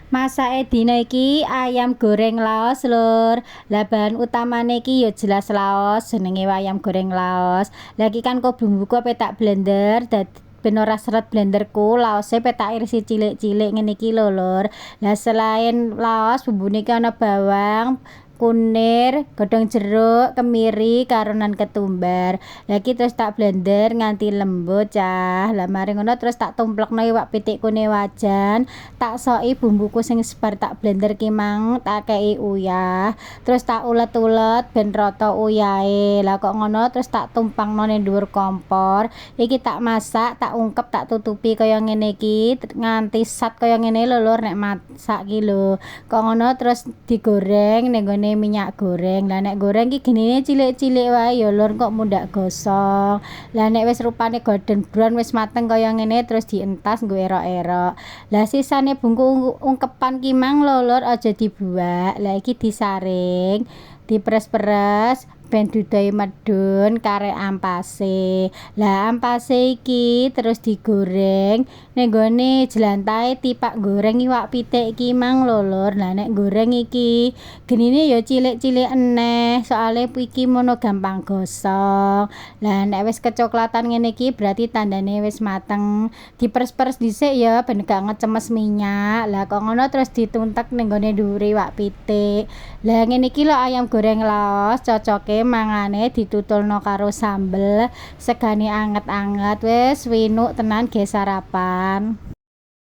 Masake dina iki ayam goreng laos, Lur. Lah bahan utamane iki ya jelas laos, jenenge ayam goreng laos. Lah iki kan kok bumbuku ape tak blender ben ora seret blenderku, laose pe tak irisi cilik-cilik ngene iki lho, Lur. Lah selain laos, bumbune iki ana bawang, kunir, godhong jeruk, kemiri, karo nan ketumbar. Lah iki terus tak blender nganti lembut cah. Lah mari ngono terus tak tumplekno iwak pitikku ne wajan, tak soki bumbuku sing sebar tak blender ki mang, tak kei uyah, terus tak ulet-ulet ben rata uyahe. Lah kok ngono terus tak tumpangno ning dhuwur kompor. Iki tak masak, tak ungkep, tak tutupi kaya ngene iki nganti sat kaya ngene lho Lur nek masak ki lho. Kok ngono terus digoreng ning nggone minyak goreng. Lah nek goreng ki genine cilik-cilik wae ya Lur, kok mundak gosong. Lah nek wis rupane golden brown wis mateng kaya ngene terus dientas nggo erok-erok. Lah sisane bumbu ungkepan ki mang lho Lur aja dibuak. Lah iki disaring, diperes-peres ben dudohe medhun karek ampase. Lah ampase iki terus digoreng ning nggone jlantahe tipak goreng iwak pitik iki mang lho Lur. Lah nek goreng iki genine ya cilik-cilik eneh, soale iki mono gampang gosong. Lah nek wis kecoklatan ngene iki berarti tandane wis mateng. Diperes-peres dhisik ya ben gak ngecemes minyak. Lah kok ngono terus dituntek ning nggone dhuwure iwak pitik. Lah ngene iki lho ayam goreng laos, cocoke mangane ditutulno karo sambel, segane anget-anget, wis winuk tenan ge sarapan.